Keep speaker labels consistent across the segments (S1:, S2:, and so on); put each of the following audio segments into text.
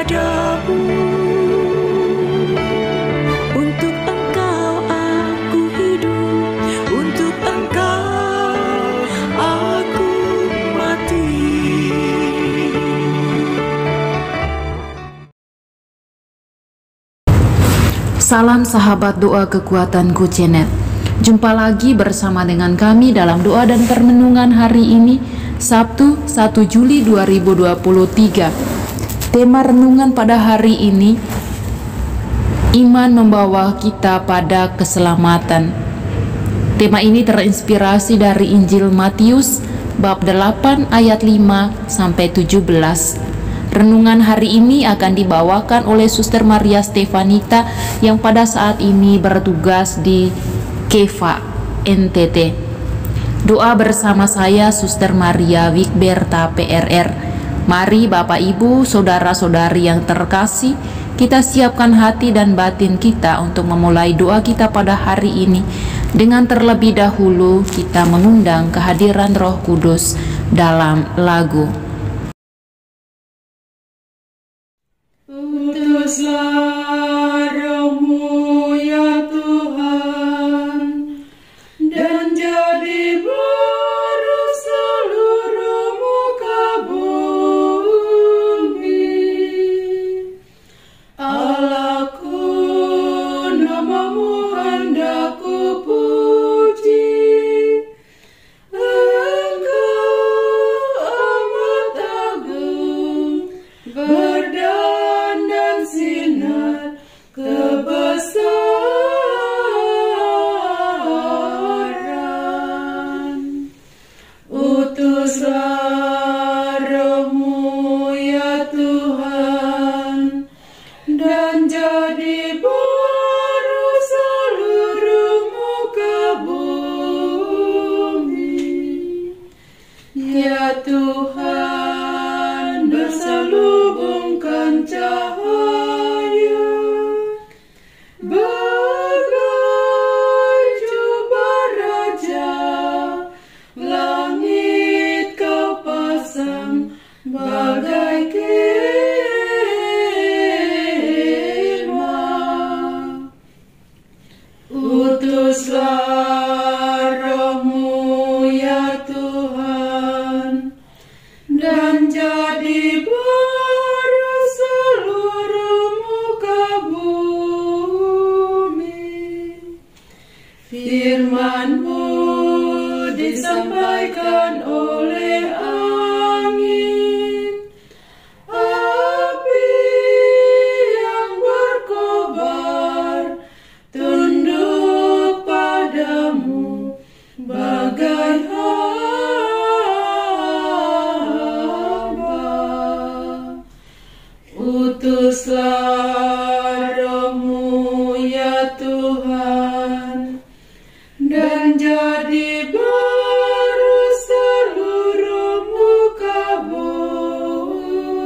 S1: kepadamu. Untuk Engkau aku hidup, untuk Engkau aku mati.
S2: Salam sahabat doa kekuatanku Janet. Jumpa lagi bersama dengan kami dalam doa dan permenungan hari ini, Sabtu 1 Juli 2023. Tema renungan pada hari ini, iman membawa kita pada keselamatan. Tema ini terinspirasi dari Injil Matius bab 8 ayat 5 sampai 17. Renungan hari ini akan dibawakan oleh Suster Maria Stefanita yang pada saat ini bertugas di Keva, NTT. Doa bersama saya Suster Maria Wigberta PRR. Mari Bapak Ibu, Saudara-saudari yang terkasih, kita siapkan hati dan batin kita untuk memulai doa kita pada hari ini. Dengan terlebih dahulu kita mengundang kehadiran Roh Kudus dalam lagu.
S3: Utuslah Roh-Mu ya Tuhan, dan jadi baru seluruh muka bumi. Allahku, nama-Mu hendak ku puji. Engkau amat agung, berdan sinar kebesaran. Utuslah Roh-Mu ya Tuhan, dan jadi baru seluruh muka bumi. Ya Tuhan, berselubungkan cahaya bagai jubah raja, langit Kau pasang bagai kemah. Utuslah Roh-Mu ya Tuhan, dan jadi baru seluruh muka bumi. Firman-Mu disampaikan oleh angin, api yang berkobar, tunduk padamu bagai hamba. Utuslah Roh-Mu ya Tuhan, dan jadi baru seluruh muka bumi.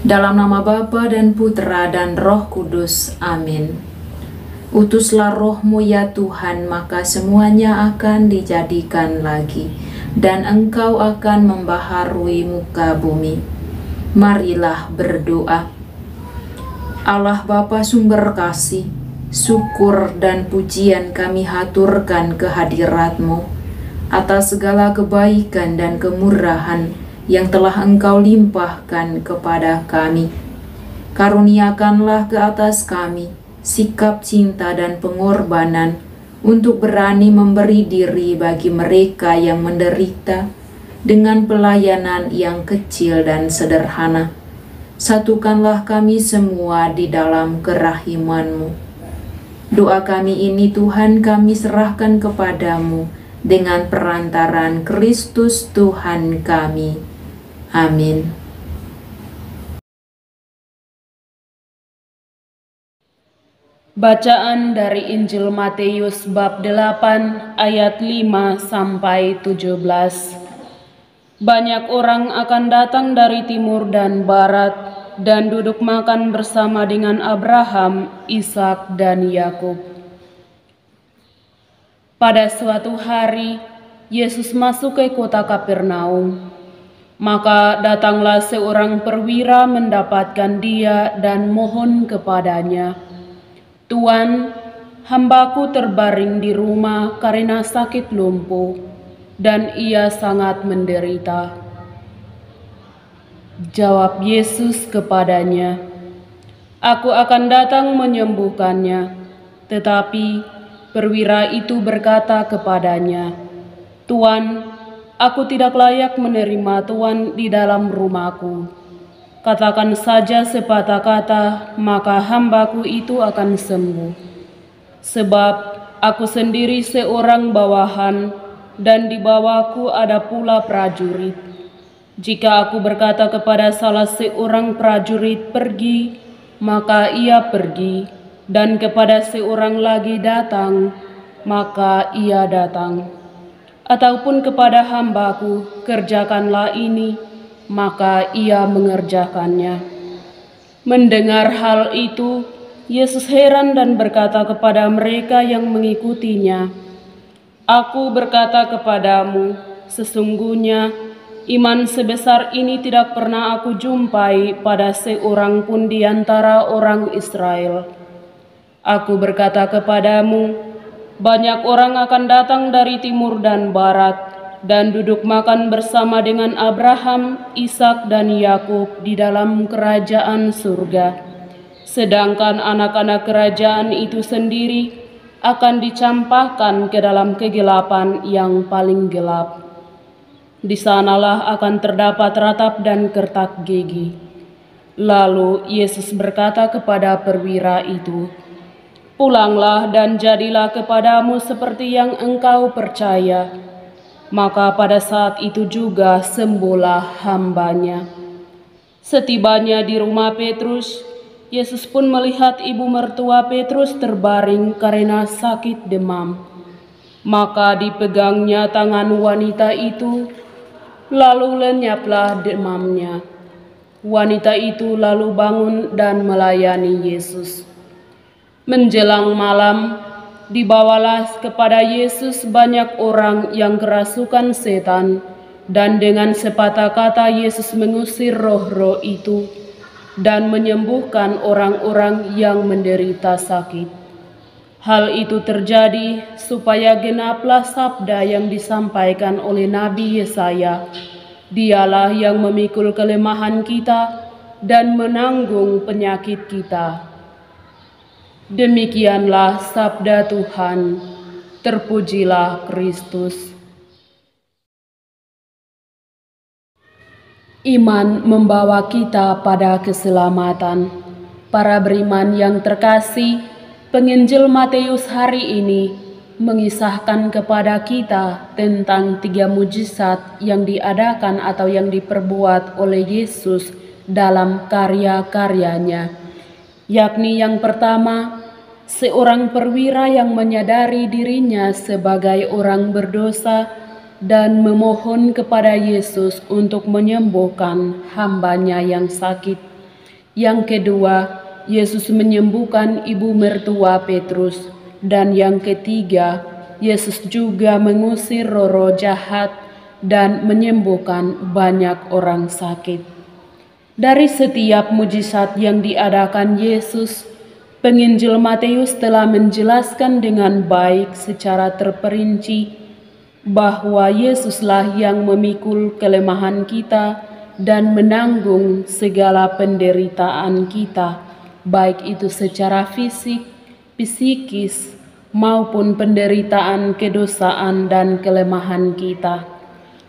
S2: Dalam nama Bapa dan Putra dan Roh Kudus. Amin. Utuslah Roh-Mu ya Tuhan, maka semuanya akan dijadikan lagi, dan Engkau akan membaharui muka bumi. Marilah berdoa. Allah Bapa sumber kasih, syukur dan pujian kami haturkan kehadirat-Mu atas segala kebaikan dan kemurahan yang telah Engkau limpahkan kepada kami. Karuniakanlah ke atas kami sikap cinta dan pengorbanan untuk berani memberi diri bagi mereka yang menderita dengan pelayanan yang kecil dan sederhana. Satukanlah kami semua di dalam kerahiman-Mu. Doa kami ini Tuhan kami serahkan kepadamu dengan perantaran Kristus Tuhan kami. Amin.
S4: Bacaan dari Injil Matius bab 8 ayat 5 sampai 17. Banyak orang akan datang dari timur dan barat dan duduk makan bersama dengan Abraham, Ishak dan Yakub. Pada suatu hari, Yesus masuk ke kota Kapernaum. Maka datanglah seorang perwira mendapatkan dia dan mohon kepadanya, "Tuan, hambaku terbaring di rumah karena sakit lumpuh, dan ia sangat menderita." Jawab Yesus kepadanya, "Aku akan datang menyembuhkannya." Tetapi perwira itu berkata kepadanya, "Tuan, aku tidak layak menerima Tuan di dalam rumahku. Katakan saja sepatah kata, maka hambaku itu akan sembuh. Sebab aku sendiri seorang bawahan, dan di bawahku ada pula prajurit. Jika aku berkata kepada salah seorang prajurit pergi, maka ia pergi, dan kepada seorang lagi datang, maka ia datang. Ataupun kepada hambaku, kerjakanlah ini, maka ia mengerjakannya." Mendengar hal itu, Yesus heran dan berkata kepada mereka yang mengikutinya, "Aku berkata kepadamu, sesungguhnya iman sebesar ini tidak pernah aku jumpai pada seorang pun di antara orang Israel. Aku berkata kepadamu, banyak orang akan datang dari timur dan barat, dan duduk makan bersama dengan Abraham, Ishak, dan Yakub di dalam kerajaan surga. Sedangkan anak-anak kerajaan itu sendiri akan dicampakkan ke dalam kegelapan yang paling gelap. Di sanalah akan terdapat ratap dan kertak gigi." Lalu Yesus berkata kepada perwira itu, "Pulanglah dan jadilah kepadamu seperti yang engkau percaya." Maka pada saat itu juga sembuhlah hambanya. Setibanya di rumah Petrus, Yesus pun melihat ibu mertua Petrus terbaring karena sakit demam. Maka dipegangnya tangan wanita itu, lalu lenyaplah demamnya. Wanita itu lalu bangun dan melayani Yesus. Menjelang malam, dibawalah kepada Yesus banyak orang yang kerasukan setan, dan dengan sepatah kata Yesus mengusir roh-roh itu dan menyembuhkan orang-orang yang menderita sakit. Hal itu terjadi supaya genaplah sabda yang disampaikan oleh Nabi Yesaya, "Dialah yang memikul kelemahan kita dan menanggung penyakit kita." Demikianlah sabda Tuhan. Terpujilah Kristus. Iman membawa kita pada keselamatan. Para beriman yang terkasih, penginjil Matius hari ini mengisahkan kepada kita tentang 3 mujizat yang diadakan atau yang diperbuat oleh Yesus dalam karya-karyanya. Yakni yang pertama, seorang perwira yang menyadari dirinya sebagai orang berdosa dan memohon kepada Yesus untuk menyembuhkan hambanya yang sakit. Yang kedua, Yesus menyembuhkan ibu mertua Petrus. Dan yang ketiga, Yesus juga mengusir roh-roh jahat dan menyembuhkan banyak orang sakit. Dari setiap mujizat yang diadakan Yesus, penginjil Matius telah menjelaskan dengan baik secara terperinci bahwa Yesuslah yang memikul kelemahan kita dan menanggung segala penderitaan kita, baik itu secara fisik, psikis, maupun penderitaan kedosaan dan kelemahan kita.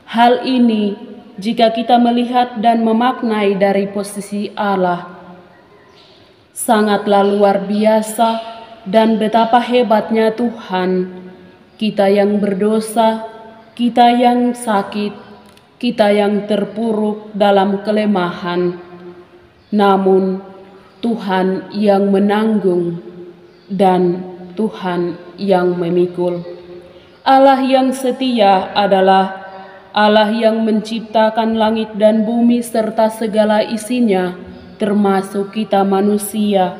S4: Hal ini jika kita melihat dan memaknai dari posisi Allah, sangatlah luar biasa dan betapa hebatnya Tuhan. Kita yang berdosa, kita yang sakit, kita yang terpuruk dalam kelemahan, namun Tuhan yang menanggung dan Tuhan yang memikul. Allah yang setia adalah Allah yang menciptakan langit dan bumi serta segala isinya, termasuk kita manusia,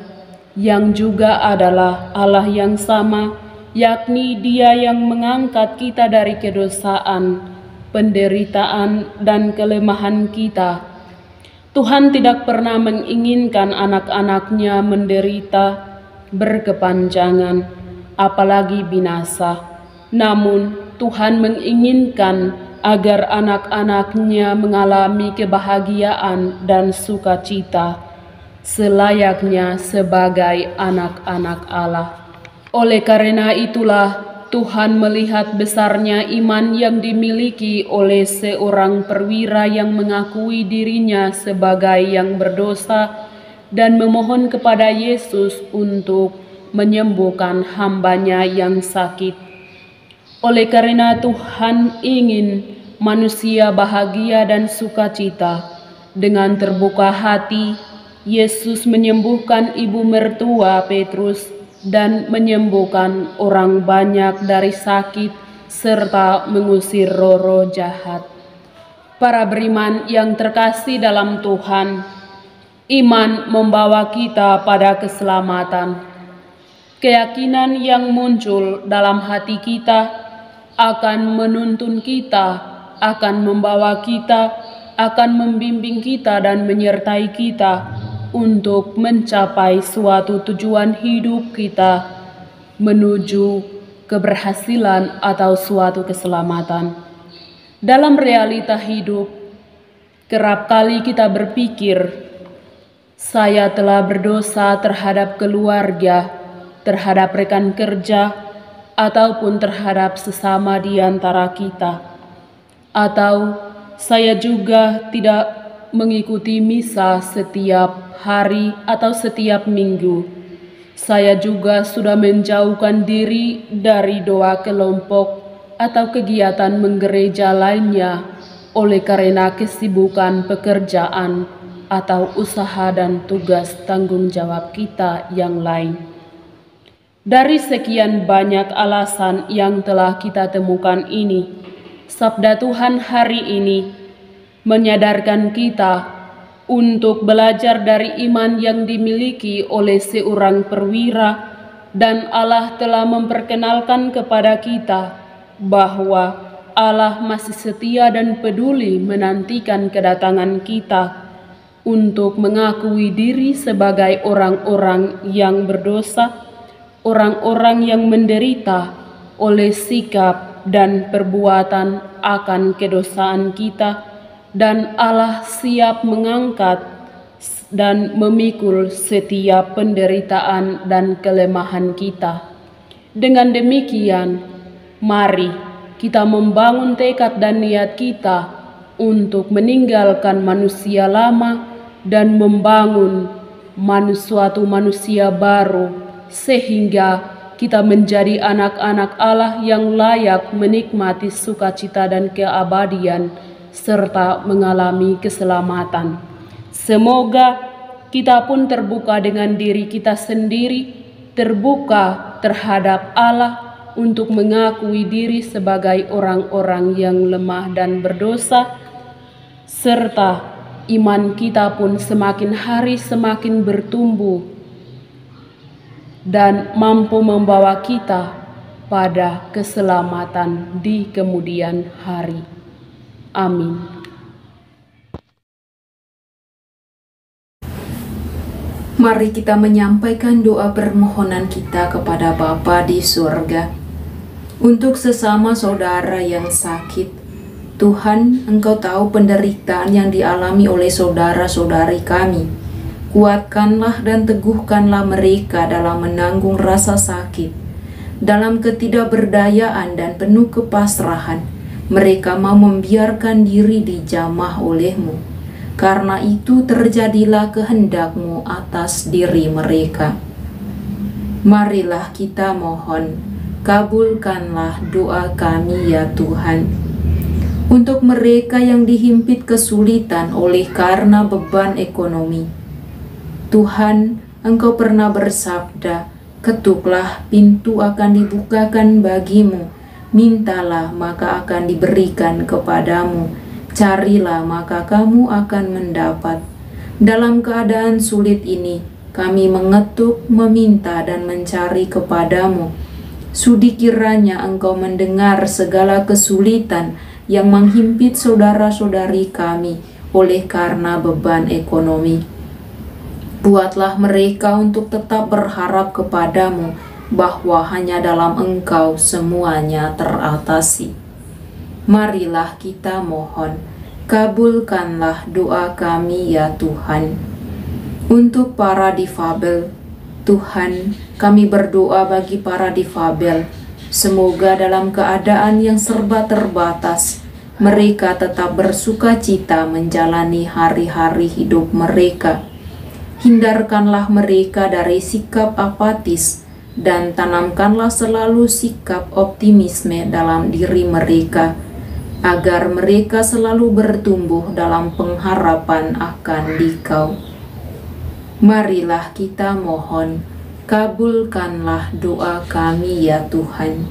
S4: yang juga adalah Allah yang sama yakni Dia yang mengangkat kita dari kedosaan, penderitaan, dan kelemahan kita. Tuhan tidak pernah menginginkan anak-anaknya menderita berkepanjangan, apalagi binasa. Namun Tuhan menginginkan agar anak-anaknya mengalami kebahagiaan dan sukacita, selayaknya sebagai anak-anak Allah. Oleh karena itulah Tuhan melihat besarnya iman yang dimiliki oleh seorang perwira yang mengakui dirinya sebagai yang berdosa dan memohon kepada Yesus untuk menyembuhkan hambanya yang sakit. Oleh karena Tuhan ingin manusia bahagia dan sukacita, dengan terbuka hati, Yesus menyembuhkan ibu mertua Petrus dan menyembuhkan orang banyak dari sakit serta mengusir roh-roh jahat. Para beriman yang terkasih dalam Tuhan, iman membawa kita pada keselamatan. Keyakinan yang muncul dalam hati kita akan menuntun kita, akan membawa kita, akan membimbing kita dan menyertai kita untuk mencapai suatu tujuan hidup kita menuju keberhasilan atau suatu keselamatan. Dalam realita hidup, kerap kali kita berpikir, saya telah berdosa terhadap keluarga, terhadap rekan kerja, ataupun terhadap sesama di antara kita. Atau saya juga tidak mengikuti misa setiap hari atau setiap minggu. Saya juga sudah menjauhkan diri dari doa kelompok atau kegiatan menggereja lainnya oleh karena kesibukan pekerjaan atau usaha dan tugas tanggung jawab kita yang lain. Dari sekian banyak alasan yang telah kita temukan ini, Sabda Tuhan hari ini menyadarkan kita untuk belajar dari iman yang dimiliki oleh seorang perwira, dan Allah telah memperkenalkan kepada kita bahwa Allah masih setia dan peduli menantikan kedatangan kita untuk mengakui diri sebagai orang-orang yang berdosa, orang-orang yang menderita oleh sikap dan perbuatan akan kedosaan kita, dan Allah siap mengangkat dan memikul setiap penderitaan dan kelemahan kita. Dengan demikian, mari kita membangun tekad dan niat kita untuk meninggalkan manusia lama dan membangun suatu manusia baru, sehingga kita menjadi anak-anak Allah yang layak menikmati sukacita dan keabadian serta mengalami keselamatan. Semoga kita pun terbuka dengan diri kita sendiri, terbuka terhadap Allah untuk mengakui diri sebagai orang-orang yang lemah dan berdosa, serta iman kita pun semakin hari semakin bertumbuh dan mampu membawa kita pada keselamatan di kemudian hari. Amin.
S2: Mari kita menyampaikan doa permohonan kita kepada Bapa di surga. Untuk sesama saudara yang sakit, Tuhan, Engkau tahu penderitaan yang dialami oleh saudara-saudari kami. Kuatkanlah dan teguhkanlah mereka dalam menanggung rasa sakit. Dalam ketidakberdayaan dan penuh kepasrahan, mereka mau membiarkan diri dijamah oleh-Mu. Karena itu terjadilah kehendak-Mu atas diri mereka. Marilah kita mohon, kabulkanlah doa kami ya Tuhan. Untuk mereka yang dihimpit kesulitan oleh karena beban ekonomi, Tuhan, Engkau pernah bersabda, ketuklah pintu akan dibukakan bagimu, mintalah maka akan diberikan kepadamu, carilah maka kamu akan mendapat. Dalam keadaan sulit ini, kami mengetuk, meminta dan mencari kepadamu. Sudi kiranya Engkau mendengar segala kesulitan yang menghimpit saudara-saudari kami oleh karena beban ekonomi. Buatlah mereka untuk tetap berharap kepadamu bahwa hanya dalam Engkau semuanya teratasi. Marilah kita mohon, kabulkanlah doa kami ya Tuhan. Untuk para difabel, Tuhan, kami berdoa bagi para difabel. Semoga dalam keadaan yang serba terbatas, mereka tetap bersuka cita menjalani hari-hari hidup mereka. Hindarkanlah mereka dari sikap apatis dan tanamkanlah selalu sikap optimisme dalam diri mereka, agar mereka selalu bertumbuh dalam pengharapan akan Dikau. Marilah kita mohon, kabulkanlah doa kami ya Tuhan.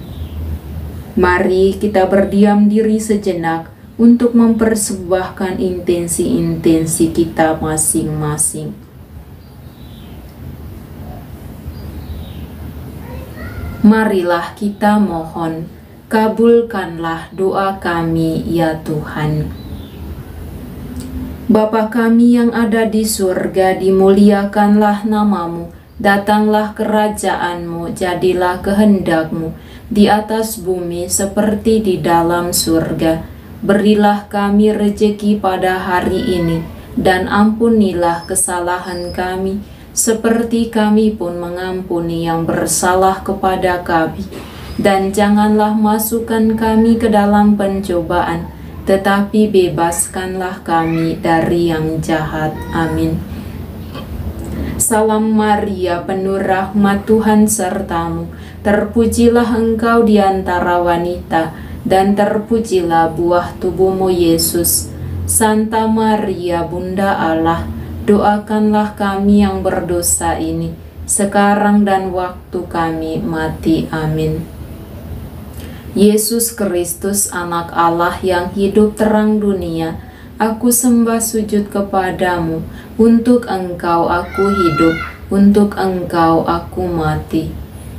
S2: Mari kita berdiam diri sejenak untuk mempersembahkan intensi-intensi kita masing-masing. Marilah kita mohon, kabulkanlah doa kami ya Tuhan. Bapa kami yang ada di surga, dimuliakanlah namamu, datanglah kerajaan-Mu, jadilah kehendak-Mu di atas bumi seperti di dalam surga. Berilah kami rejeki pada hari ini, dan ampunilah kesalahan kami, seperti kami pun mengampuni yang bersalah kepada kami. Dan janganlah masukkan kami ke dalam pencobaan, tetapi bebaskanlah kami dari yang jahat. Amin. Salam Maria, penuh rahmat, Tuhan sertamu. Terpujilah engkau di antara wanita, dan terpujilah buah tubuhmu Yesus. Santa Maria, Bunda Allah, doakanlah kami yang berdosa ini, sekarang dan waktu kami mati. Amin. Yesus Kristus, anak Allah yang hidup terang dunia, aku sembah sujud kepadamu. Untuk Engkau aku hidup, untuk Engkau aku mati.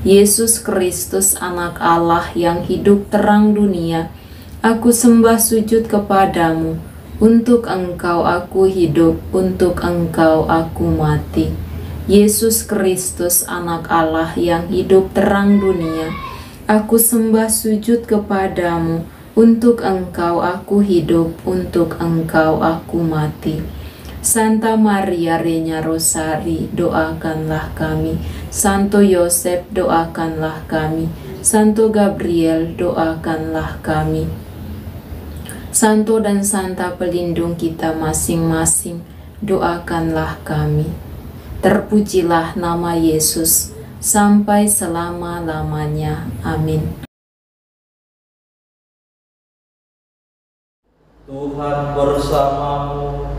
S2: Yesus Kristus, anak Allah yang hidup terang dunia, aku sembah sujud kepadamu. Untuk Engkau aku hidup, untuk Engkau aku mati. Yesus Kristus, anak Allah yang hidup terang dunia, aku sembah sujud kepadamu. Untuk Engkau aku hidup, untuk Engkau aku mati. Santa Maria Regna Rosari, doakanlah kami. Santo Yosef, doakanlah kami. Santo Gabriel, doakanlah kami. Santo dan Santa pelindung kita masing-masing, doakanlah kami. Terpujilah nama Yesus sampai selama-lamanya. Amin.
S5: Tuhan bersamamu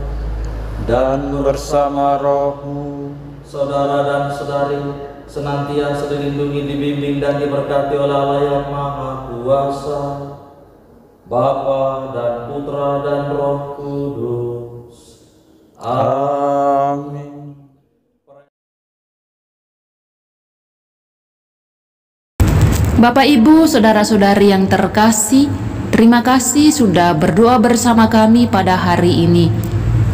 S5: dan bersama rohmu. Saudara dan saudari, senantiasa dilindungi, dibimbing dan diberkati oleh Allah yang Maha Kuasa, Bapa dan Putra dan Roh Kudus. Amin.
S2: Bapak, Ibu, saudara-saudari yang terkasih, terima kasih sudah berdoa bersama kami pada hari ini.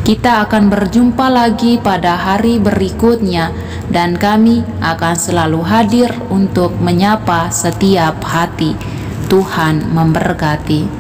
S2: Kita akan berjumpa lagi pada hari berikutnya, dan kami akan selalu hadir untuk menyapa setiap hati. Tuhan memberkati.